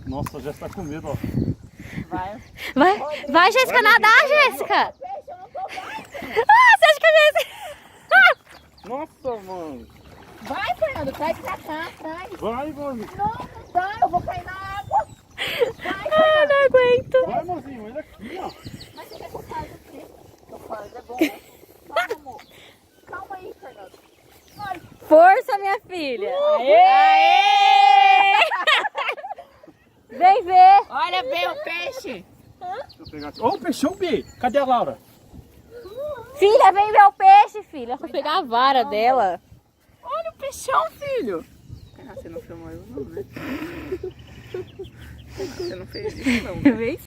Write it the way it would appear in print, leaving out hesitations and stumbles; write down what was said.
Nossa, já está com medo, ó. Vai, Jéssica, nadar, Jéssica! Ah, você acha que a Jéssica... Nossa, mano. Vai, Fernando, traz pra cá, traz. Vai, mano. Não dá, eu vou cair na água. Ah, não aguento. Vai, mozinho, olha aqui, ó. Mas você quer que eu faça o quê? Eu faço, é bom, né? Calma, amor. Calma aí, Fernando. Vai. Força, minha filha. Aê! Vem ver. Olha bem o peixe. Deixa eu pegar aqui. Ó, o peixão B. Cadê a Laura? Filha, vem ver o peixe, filha. Vou pegar a vara dela. Olha o peixão, filho. Ah, você não filmou eu não, né? Você não fez isso não, né? Vem